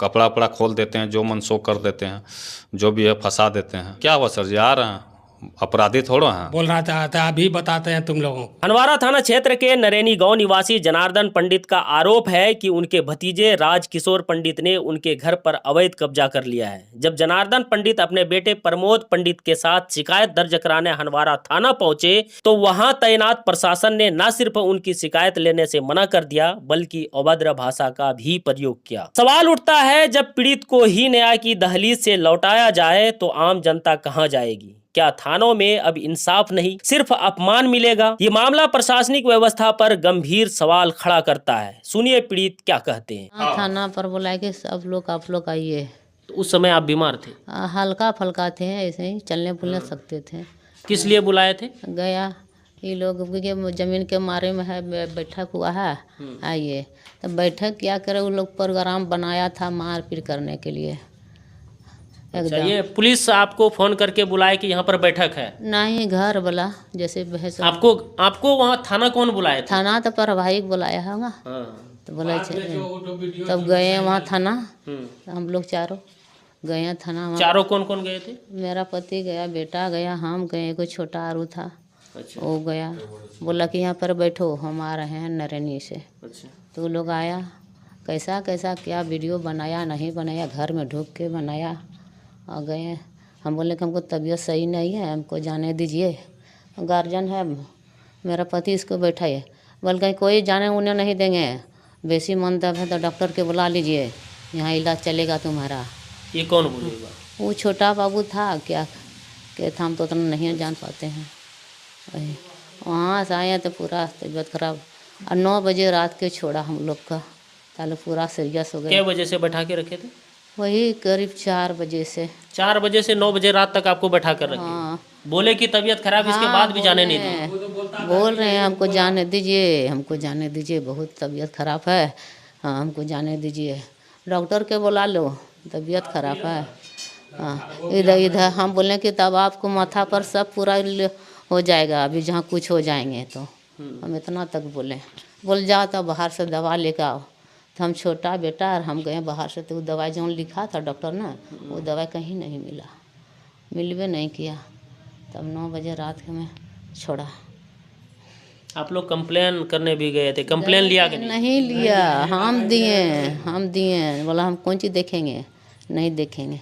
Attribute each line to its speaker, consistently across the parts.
Speaker 1: कपड़ा वपड़ा खोल देते हैं, जो मन सो कर देते हैं, जो भी है फंसा देते हैं। क्या हुआ सर जी, आ रहे हैं, अपराधी थोड़ा हैं।
Speaker 2: बोल रहा था अभी बताते हैं तुम लोगों को।
Speaker 3: हनवारा थाना क्षेत्र के नरेनी गांव निवासी जनार्दन पंडित का आरोप है कि उनके भतीजे राज किशोर पंडित ने उनके घर पर अवैध कब्जा कर लिया है। जब जनार्दन पंडित अपने बेटे प्रमोद पंडित के साथ शिकायत दर्ज कराने हनवारा थाना पहुंचे तो वहां तैनात प्रशासन ने न सिर्फ उनकी शिकायत लेने से मना कर दिया बल्कि अभद्र भाषा का भी प्रयोग किया। सवाल उठता है, जब पीड़ित को ही न्याय की दहलीज से लौटाया जाए तो आम जनता कहां जाएगी? क्या थानों में अब इंसाफ नहीं सिर्फ अपमान मिलेगा? ये मामला प्रशासनिक व्यवस्था पर गंभीर सवाल खड़ा करता है। सुनिए पीड़ित क्या कहते हैं।
Speaker 4: थाना पर बुलाए के सब लोग आप लोग आइए।
Speaker 3: तो उस समय आप बीमार थे?
Speaker 4: हल्का फल्का थे, ऐसे ही चलने बुलने सकते थे।
Speaker 3: किस लिए बुलाए थे?
Speaker 4: गया ये लोग के जमीन के मारे में है, बैठक हुआ है, आइए। तो बैठक क्या करे, वो लोग प्रोग्राम बनाया था मारपीट करने के लिए।
Speaker 3: अच्छा, ये पुलिस आपको फोन करके बुलाए कि यहाँ पर बैठक है?
Speaker 4: नहीं, घर बोला जैसे बहस।
Speaker 3: आपको वहाँ थाना कौन बुलाया था?
Speaker 4: थाना तो प्रभारी बुलाया होगा। तो बोला तब गए वहाँ थाना, हम लोग चारों गए थाना।
Speaker 3: चारों कौन कौन गए थे?
Speaker 4: मेरा पति गया, बेटा गया, हम गए, कोई छोटा आरू था। अच्छा। वो गया, बोला कि यहाँ पर बैठो, हम आ रहे हैं नरेनी से। अच्छा। तो वो लोग आया, कैसा कैसा क्या वीडियो बनाया नहीं बनाया, घर में ढुक के बनाया और गए। हम बोले कि हमको तबीयत सही नहीं है, हमको जाने दीजिए। गार्जियन है मेरा पति, इसको बैठाइए। बोल के कोई जाने उन्हें नहीं देंगे, बेसी मन दर्द है तो डॉक्टर के बुला लीजिए, यहाँ इलाज चलेगा तुम्हारा।
Speaker 3: ये कौन बोलेगा?
Speaker 4: वो छोटा बाबू था, क्या था हम तो उतना नहीं जान पाते हैं। वहाँ से आए तो पूरा तबीयत खराब, और 9 बजे रात के छोड़ा हम लोग का, ताले पूरा सीरियस हो गया।
Speaker 3: क्या वजह से बैठा के रखे थे?
Speaker 4: वही करीब 4 बजे से।
Speaker 3: 4 बजे से 9 बजे रात तक आपको बैठा कर रखे?
Speaker 4: हाँ।
Speaker 3: बोले कि तबीयत खराब, इसके बाद भी जाने नहीं दी?
Speaker 4: बोल रहे हैं हमको जाने दीजिए, हमको जाने दीजिए, बहुत तबीयत खराब है, हाँ हमको जाने दीजिए, डॉक्टर के बुला लो, तबीयत खराब है। हाँ, इधर इधर हम बोले कि तब आपको माथा पर सब पूरा हो जाएगा, अभी जहाँ कुछ हो जाएंगे तो। हम इतना तक बोल जाओ तो बाहर से दवा लेकर आओ। तो हम छोटा बेटा और हम गए बाहर से, तो वो दवाई जो लिखा था डॉक्टर ने, वो दवाई कहीं नहीं मिला, मिलवे नहीं किया। तब 9 बजे रात के में छोड़ा।
Speaker 3: आप लोग कंप्लेन करने भी गए थे, कंप्लेन लिया कि
Speaker 4: नहीं लिया, हम दिए, बोला हम कौन चीज़ देखेंगे, नहीं देखेंगे।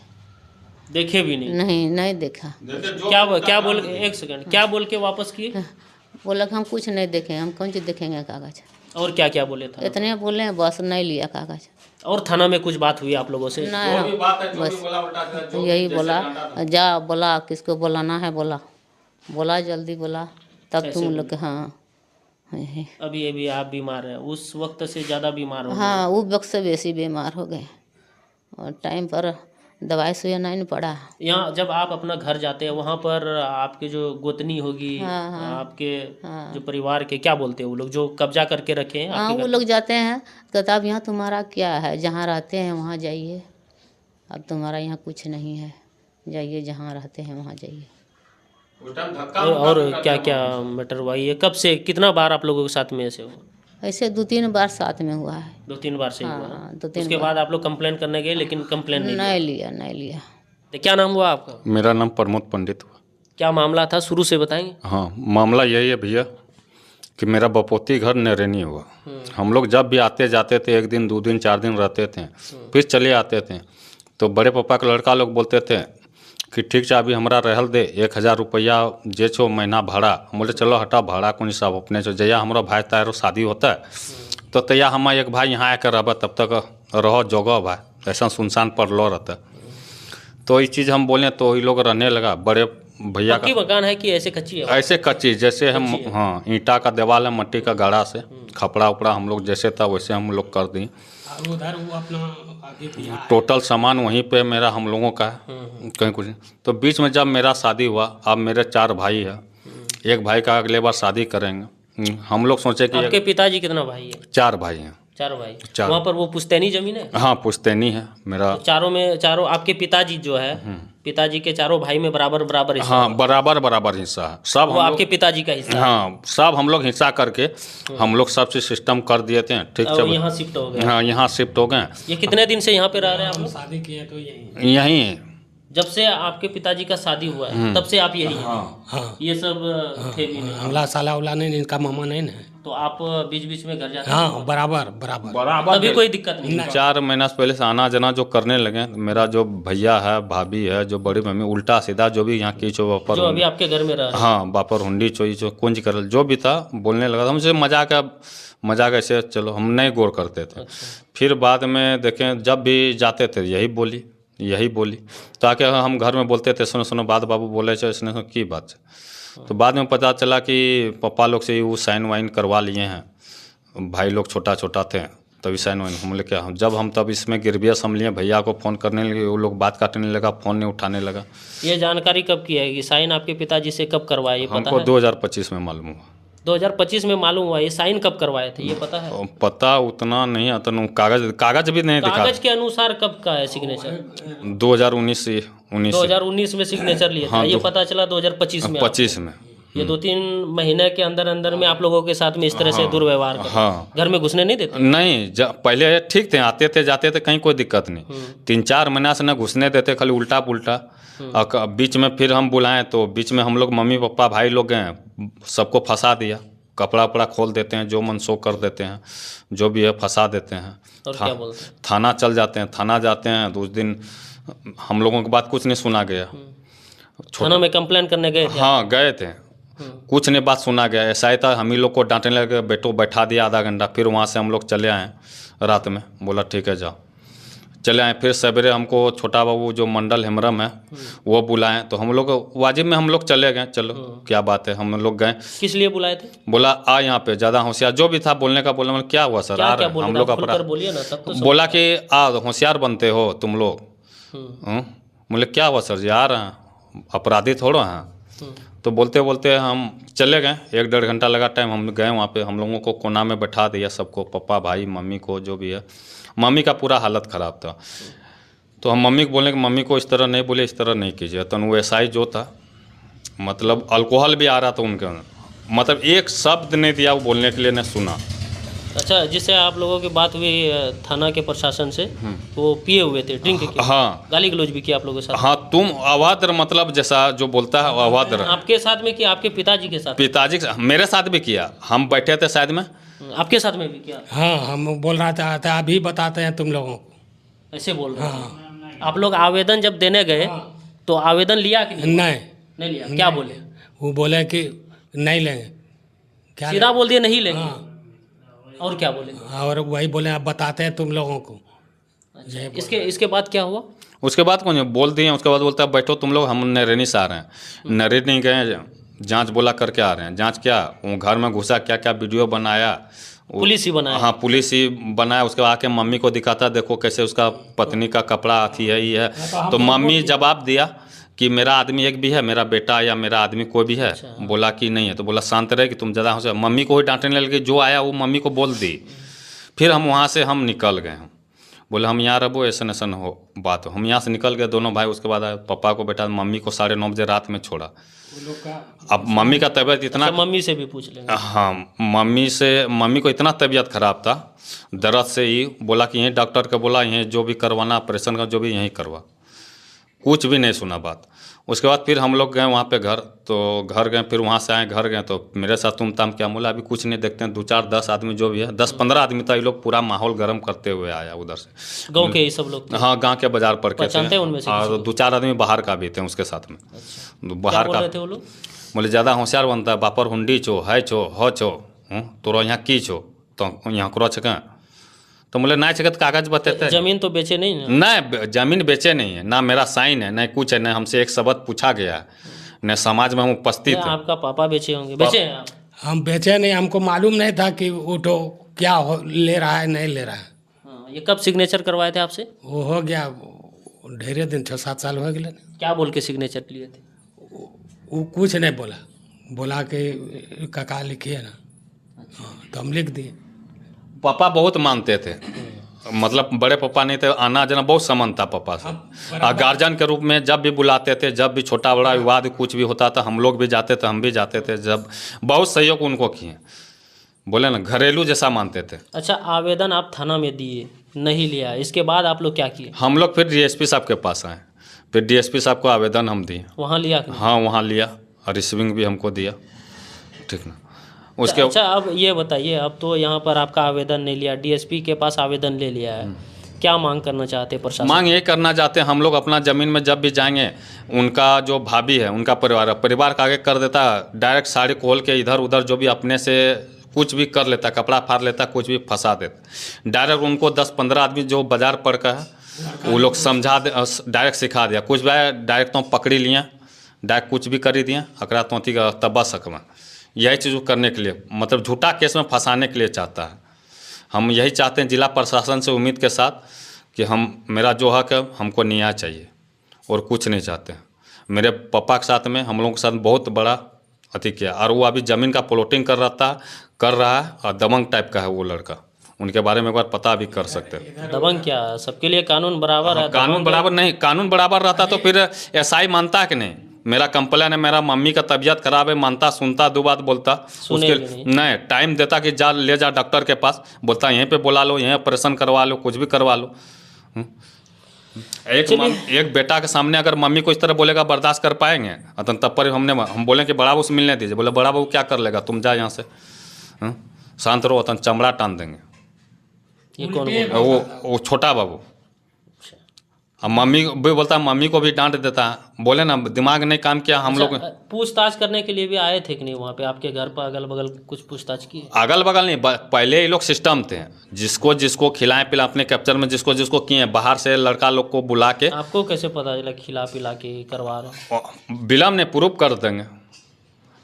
Speaker 3: देखे भी नहीं?
Speaker 4: नहीं देखा।
Speaker 3: क्या बोल, एक सेकंड, क्या बोल के वापस किए?
Speaker 4: बोला कि हम कुछ नहीं देखें, हम कौन चीज़ देखेंगे कागज।
Speaker 3: और क्या क्या बोले था?
Speaker 4: इतने बोले, बस नहीं लिया कागज।
Speaker 3: और थाना में कुछ बात हुई आप लोगों से?
Speaker 4: नहीं, बस यही बोला, जा बोला किसको बुलाना है, बोला जल्दी बोला, तब तुम लोग। हाँ,
Speaker 3: अभी आप बीमार हैं, उस वक्त से ज़्यादा बीमार हो गए?
Speaker 4: हाँ, उस वक्त से बेसी बीमार हो गए, और टाइम पर दवाई सुई नहीं पड़ा।
Speaker 3: यहाँ जब आप अपना घर जाते हैं, वहाँ पर आपके जो गोतनी होगी, आपके जो परिवार के, क्या बोलते हैं वो लोग जो कब्जा करके रखे हैं?
Speaker 4: हाँ, वो लोग जाते हैं, कहते अब यहाँ तुम्हारा क्या है, जहाँ रहते हैं वहाँ जाइए, अब तुम्हारा यहाँ कुछ नहीं है, जाइए जहाँ रहते हैं वहाँ जाइए।
Speaker 3: और क्या क्या मैटर हुआ? ये कब से, कितना बार आप लोगों के साथ में ऐसे हुआ?
Speaker 4: ऐसे 2-3 बार साथ में हुआ है।
Speaker 3: 2-3 बार से हुआ?
Speaker 4: हाँ, 2-3
Speaker 3: उसके बाद आप लोग कंप्लेन करने गए, लेकिन कंप्लेन
Speaker 4: नहीं लिया।
Speaker 3: तो क्या नाम हुआ आपका?
Speaker 1: मेरा नाम प्रमोद पंडित हुआ।
Speaker 3: क्या मामला था, शुरू से बताएंगे?
Speaker 1: हाँ, मामला यही है भैया कि मेरा बपोती घर नरेनी हुआ। हम लोग जब भी आते जाते थे, 1 दिन 2 दिन 4 दिन रहते थे, फिर चले आते थे। तो बड़े पापा के लड़का लोग बोलते थे कि ठीक है अभी हमारा रहल दे, 1000 रुपया जे छो महीना भाड़ा। हम बोले चलो हटा भाड़ा कौन सब अपने छो, जया हमारा भाई तारो शादी होता है तो तैया हम एक भाई यहाँ आकर रह, तब तक रहो जगह भाई, ऐसा सुनसान पर लो रहता। तो ये चीज़ हम बोले तो ये लोग रहने लगा। बड़े भैया का
Speaker 3: मकान है कि ऐसे कच्ची है?
Speaker 1: ऐसे कच्ची, जैसे हम, हाँ, ईंटा का दीवार है, मट्टी का गाड़ा से, खपड़ा उपड़ा हम लोग जैसे था वैसे हम लोग कर दिए।
Speaker 2: उधर वो अपना आगे
Speaker 1: टोटल सामान वहीं पे मेरा हम लोगों का है, कहीं कुछ नहीं। तो बीच में जब मेरा शादी हुआ, अब मेरे 4 भाई है, एक भाई का अगले बार शादी करेंगे। हम लोग सोचे कि
Speaker 3: आपके पिताजी कितना भाई है?
Speaker 1: 4 भाई हैं।
Speaker 3: 4 भाई? वहाँ पर वो पुश्तैनी जमीन है?
Speaker 1: हाँ, पुश्तैनी है मेरा।
Speaker 3: चारों आपके पिताजी जो है पिताजी के चारों भाई में बराबर बराबर हिस्सा?
Speaker 1: हाँ, बराबर बराबर हिस्सा है सब।
Speaker 3: वो
Speaker 1: हम
Speaker 3: आपके
Speaker 1: लोग,
Speaker 3: पिताजी का हिस्सा है?
Speaker 1: हाँ, सब हम लोग हिस्सा करके हम लोग सब चीज सिस्टम कर दिए थे। ठीक
Speaker 3: अब
Speaker 1: सब
Speaker 3: यहाँ शिफ्ट हो गए?
Speaker 1: हाँ, यहाँ शिफ्ट हो गए।
Speaker 3: ये कितने दिन से यहाँ पे रह रहे हैं आप
Speaker 2: हम
Speaker 3: लोग?
Speaker 2: शादी किए तो यही
Speaker 1: यहीं
Speaker 3: जब से आपके पिताजी का शादी हुआ है तब से आप यही हैं?
Speaker 2: हाँ
Speaker 3: ये सब थे भी नहीं?
Speaker 2: हमला साला उला नहीं, इनका मामा नहीं ना।
Speaker 3: तो आप बीच बीच में घर जाते हैं?
Speaker 2: हाँ बराबर बराबर।
Speaker 1: बराबर
Speaker 3: तभी कोई दिक्कत नहीं?
Speaker 1: 4 महीना से पहले से आना जाना जो करने लगे। मेरा जो भैया है, भाभी है, जो बड़ी मम्मी, उल्टा सीधा जो भी यहाँ की चो बापर,
Speaker 3: जो अभी आपके घर में रह रहे हैं?
Speaker 1: हाँ, बापर हुंडी चोई चो कुंज करल जो भी था बोलने लगा था हमसे। मजाक ऐसे चलो हम नहीं गौर करते थे। फिर बाद में देखें जब भी जाते थे यही बोली ताकि हम घर में बोलते थे, सुनो सुनो बात बाबू बोले छे इसने की बात है। तो बाद में पता चला कि पापा लोग से वो साइन वाइन करवा लिए हैं। भाई लोग छोटा छोटा थे तभी साइन वाइन। हम लोग क्या जब हम तब इसमें गिरबिया सम लिए, भैया को फ़ोन करने लगे, वो लोग बात काटने लगा, फ़ोन नहीं उठाने लगा।
Speaker 3: ये जानकारी कब की है कि साइन आपके पिताजी से कब करवाए, ये पता
Speaker 1: हमको
Speaker 3: है?
Speaker 1: 2025 में मालूम हुआ।
Speaker 3: 2025 में मालूम हुआ? ये साइन कब करवाए थे ये पता है?
Speaker 1: और पता उतना नहीं आता, कागज भी नहीं दिखा।
Speaker 3: कागज के अनुसार कब का है सिग्नेचर?
Speaker 1: 2019 से
Speaker 3: 2019 में सिग्नेचर लिया था।
Speaker 1: हाँ,
Speaker 3: ये पता चला 2025 में?
Speaker 1: 25 में।
Speaker 3: ये 2-3 महीने के अंदर अंदर में आप लोगों के साथ में इस तरह से दुर्व्यवहार कर?
Speaker 1: हाँ,
Speaker 3: घर में घुसने नहीं देते?
Speaker 1: नहीं पहले ठीक थे, आते थे जाते थे, कहीं कोई दिक्कत नहीं। 3-4 महीना से न घुसने देते, खाली उल्टा पुल्टा। और बीच में फिर हम बुलाएं तो बीच में हम लोग मम्मी पापा भाई लोग गए, सबको फंसा दिया। कपड़ा वपड़ा खोल देते हैं, जो मन सो कर देते हैं, जो भी है फंसा देते हैं।
Speaker 3: और क्या बोलते हैं?
Speaker 1: थाना चल जाते हैं, थाना जाते हैं तो उस दिन हम लोगों की बात कुछ नहीं सुना गया।
Speaker 3: थाना में कंप्लेन करने गए थे?
Speaker 1: हाँ गए थे, कुछ नहीं बात सुना गया। ऐसा ही था, हम ही लोग को डांटने लगे, बैठा दिया आधा घंटा। फिर वहाँ से हम लोग चले आए रात में, बोला ठीक है जाओ। चले आए। फिर सवेरे हमको छोटा बाबू जो मंडल हेमरम है वो बुलाएं तो हम लोग वाजिब में हम लोग चले गए। चलो क्या बात है, हम लोग गए।
Speaker 3: किस लिए बुलाए थे?
Speaker 1: बोला आ यहाँ पे ज़्यादा होशियार जो भी था बोलने का, बोला मतलब क्या हुआ सर, आ
Speaker 3: क्या
Speaker 1: रहे
Speaker 3: बोल
Speaker 1: हम
Speaker 3: रहे
Speaker 1: लोग
Speaker 3: हैं? खुलकर
Speaker 1: अपराध।
Speaker 3: बोलिए ना तब तो।
Speaker 1: बोला कि आ होशियार बनते हो तुम लोग। बोले क्या हुआ सर जी, आ रहे हैं, अपराधी थोड़ा हैं। तो बोलते बोलते हम चले गए। 1-1.5 घंटा लगा टाइम। हम गए वहाँ पे, हम लोगों को कोना में बैठा दिया सबको, पापा भाई मम्मी को, जो भी है। मम्मी का पूरा हालत ख़राब था। तो हम मम्मी को बोले कि मम्मी को इस तरह नहीं बोले, इस तरह नहीं कीजिए। तो वो ऐसा ही जो था, मतलब अल्कोहल भी आ रहा था उनके अंदर, मतलब एक शब्द नहीं दिया वो बोलने के लिए, न सुना।
Speaker 3: अच्छा, जिससे आप लोगों की बात हुई थाना के प्रशासन से, वो पिए हुए थे, ड्रिंक किए?
Speaker 1: हाँ,
Speaker 3: गाली गलौज भी किया आप लोगों के साथ?
Speaker 1: हाँ, तुम अवादर, मतलब जैसा जो बोलता है अवादर।
Speaker 3: आपके साथ में कि आपके पिताजी के साथ?
Speaker 1: पिताजी मेरे साथ भी किया, हम बैठे थे शायद में।
Speaker 3: आपके साथ में भी किया?
Speaker 2: हाँ हम बोल रहा था अभी बताते हैं तुम लोगों को।
Speaker 3: ऐसे बोल रहे हैं? आप लोग आवेदन जब देने गए तो आवेदन लिया कि नहीं? नहीं लिया। क्या बोले?
Speaker 2: वो बोले कि नहीं लेंगे। क्या
Speaker 3: सीधा बोल दिए नहीं लेंगे?
Speaker 2: हाँ,
Speaker 3: और क्या बोले?
Speaker 2: और वही बोले अब बताते हैं तुम लोगों को।
Speaker 3: इसके बाद क्या हुआ?
Speaker 1: उसके बाद कौन बोल दिए, उसके बाद बोलता है बैठो तुम लोग, हम नरेनी से आ रहे हैं। नरेनी गए, जांच बोला करके आ रहे हैं। जांच क्या, वो घर में घुसा, क्या क्या वीडियो बनाया,
Speaker 3: पुलिस ही बनाया?
Speaker 1: हाँ पुलिस ही बनाया। उसके बाद आके मम्मी को दिखाता, देखो कैसे उसका पत्नी का कपड़ा अथी है, ये है। तो मम्मी जवाब दिया कि मेरा आदमी एक भी है, मेरा बेटा या मेरा आदमी कोई भी है? बोला कि नहीं है। तो बोला शांत रहे कि तुम ज़्यादा हो। मम्मी को ही डांटने लगे, जो आया वो मम्मी को बोल दी। फिर हम वहाँ से हम निकल गए। बोले हम यहाँ रहो, ऐसा ऐसा हो बात हो। हम यहाँ से निकल गए दोनों भाई। उसके बाद पापा को बेटा, मम्मी को 9:30 बजे रात में छोड़ा। अब मम्मी का तबीयत इतना,
Speaker 3: मम्मी से भी पूछ लेंगे।
Speaker 1: हाँ मम्मी को इतना तबीयत खराब था दर्द से ही, बोला कि यहीं डॉक्टर का बोला यहीं जो भी करवाना ऑपरेशन का जो भी यहीं करवा, कुछ भी नहीं सुना बात। उसके बाद फिर हम लोग गए वहाँ पे घर, तो घर गए, फिर वहाँ से आए, घर गए तो मेरे साथ तुम ताम क्या, बोला अभी कुछ नहीं, देखते हैं 2-4-10 आदमी जो भी है, 10-15 आदमी था। ये लोग पूरा माहौल गर्म करते हुए आया उधर से।
Speaker 3: गांव के ही सब लोग थे?
Speaker 1: हाँ गांव के बाजार पर के थे,
Speaker 3: उनमें से
Speaker 1: और 2-4 आदमी बाहर का भी थे उसके साथ में। बाहर का
Speaker 3: थे वो लोग?
Speaker 1: बोले ज़्यादा होशियार बनता है, बापर हुंडी छो है छो हो छो, तोरा यहाँ की छो, तो यहाँ करो छकें। तो बोले ना छके, कागज बताते।
Speaker 3: जमीन तो बेचे नहीं ना?
Speaker 1: नहीं जमीन बेचे नहीं है, ना मेरा साइन है, नहीं कुछ है, नहीं हमसे एक शब्द पूछा गया है, न समाज में हम उपस्थित हैं।
Speaker 3: आपका पापा बेचे होंगे? बेचे हैं आप?
Speaker 2: हम बेचे नहीं, हमको मालूम नहीं था कि वो तो क्या ले रहा है नहीं ले रहा है।
Speaker 3: हाँ, ये कब सिग्नेचर करवाए थे आपसे?
Speaker 2: वो हो गया ढेरे दिन, 6-7 साल हो गए।
Speaker 3: क्या बोल के सिग्नेचर लिए थे?
Speaker 2: वो कुछ नहीं बोला, बोला कि काका लिखिए ना। हाँ, तो हम लिख दिए।
Speaker 1: पापा बहुत मानते थे, मतलब बड़े पापा नहीं थे, आना जाना बहुत संबंध था पापा से। गार्जियन के रूप में जब भी बुलाते थे, जब भी छोटा बड़ा विवाद कुछ भी होता था, हम लोग भी जाते थे, हम भी जाते थे। जब बहुत सहयोग उनको किए, बोले ना घरेलू जैसा मानते थे।
Speaker 3: अच्छा, आवेदन आप थाना में दिए, नहीं लिया, इसके बाद आप लोग क्या किए?
Speaker 1: हम लोग फिर डीएसपी साहब के पास आए, फिर डीएसपी साहब को आवेदन हम दिए।
Speaker 3: वहाँ लिया कि नहीं?
Speaker 1: हाँ वहाँ लिया और रिसीविंग भी हमको दिया, ठीक ना। उसके
Speaker 3: अच्छा, अब ये बताइए, अब तो यहाँ पर आपका आवेदन नहीं लिया, डीएसपी के पास आवेदन ले लिया है, क्या मांग करना चाहते हैं प्रशासन?
Speaker 1: मांग यही करना चाहते हैं हम लोग, अपना ज़मीन में जब भी जाएंगे, उनका जो भाभी है, उनका परिवार का आगे कर देता, डायरेक्ट साड़ी खोल के इधर उधर जो भी अपने से कुछ भी कर लेता, कपड़ा फाड़ लेता, कुछ भी फंसा देता। डायरेक्ट उनको 10-15 आदमी जो बाजार पड़ का है, वो लोग समझा दे, डायरेक्ट सिखा दिया। कुछ भी डायरेक्ट तो पकड़ी लिया, डायरेक्ट कुछ भी कर ही दिया, अकड़ा तोती का तब्बा सकमा, यही चीज़ करने के लिए, मतलब झूठा केस में फंसाने के लिए चाहता है। हम यही चाहते हैं जिला प्रशासन से उम्मीद के साथ कि हम, मेरा जो हक है हमको न्याय चाहिए और कुछ नहीं चाहते हैं। मेरे पापा के साथ में, हम लोगों के साथ बहुत बड़ा अति किया, और वो अभी ज़मीन का प्लॉटिंग कर रहा है और दबंग टाइप का है वो लड़का। उनके बारे में एक बार पता भी कर सकते हैं।
Speaker 3: दबंग क्या, सबके लिए कानून बराबर है?
Speaker 1: कानून बराबर नहीं, कानून बराबर रहता तो फिर एसआई मानता है कि नहीं, मेरा कंप्लेन है, मेरा मम्मी का तबीयत खराब है, मानता, सुनता, दो बात बोलता, उसके नहीं टाइम देता कि जा ले जा डॉक्टर के पास, बोलता यहीं पे बुला लो, यहीं ऑपरेशन करवा लो, कुछ भी करवा लो। एक बेटा के सामने अगर मम्मी को इस तरह बोलेगा, बर्दाश्त कर पाएंगे? तब पर हम बोले कि बड़ा बाबू से मिलने दीजिए, बोले बड़ा बाबू क्या कर लेगा, तुम जा यहाँ से, शांत रहो, चमड़ा टान देंगे।
Speaker 3: ये कौन बोल?
Speaker 1: वो छोटा बाबू। अब मम्मी भी बोलता, मम्मी को भी डांट देता, बोले ना दिमाग नहीं काम किया हम लोग।
Speaker 3: पूछताछ करने के लिए भी आए थे कि नहीं वहाँ पे आपके घर पर, अगल बगल कुछ पूछताछ की?
Speaker 1: अगल बगल नहीं, पहले ये लोग सिस्टम थे, जिसको खिलाए पिला, अपने कैप्चर में जिसको किए, बाहर से लड़का लोग को बुला के।
Speaker 3: आपको कैसे पता चला खिला पिला के करवा रहे?
Speaker 1: विलम ने प्रूफ कर देंगे,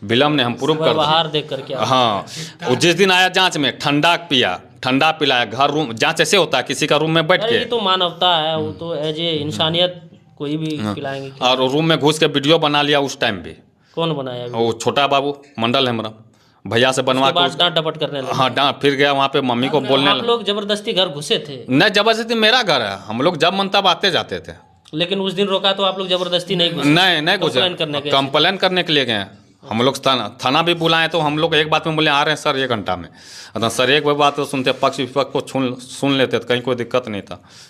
Speaker 1: विलम ने हम प्रूफ कर
Speaker 3: बाहर देख करके?
Speaker 1: हाँ, वो जिस दिन आया जांच में, ठंडा पिलाया, घर रूम जांच ऐसे होता है, किसी का रूम में बैठ के।
Speaker 3: ये तो मानवता है, वो तो एज ए इंसानियत कोई भी पिलाएंगे।
Speaker 1: और रूम में घुस के वीडियो बना लिया उस टाइम भी।
Speaker 3: कौन बनाया?
Speaker 1: वो छोटा बाबू मंडल है मेरा, भैया से बनवा के
Speaker 3: डांट डपट करने लगे।
Speaker 1: हाँ डांट, फिर गया वहाँ पे मम्मी को बोलने
Speaker 3: आप लोग जबरदस्ती घर घुसे थे?
Speaker 1: नहीं, जबरदस्ती मेरा घर है, हम लोग जब मन तब आते जाते थे।
Speaker 3: लेकिन उस दिन रोका तो आप लोग जबरदस्ती नहीं घुसे?
Speaker 1: नहीं घुसे, कंप्लेन करने के लिए गए। हम लोग थाना भी बुलाए तो हम लोग एक बात में बोले आ रहे हैं सर 1 घंटा में। सर एक बात तो सुनते, पक्ष विपक्ष को सुन लेते तो कहीं कोई दिक्कत नहीं था।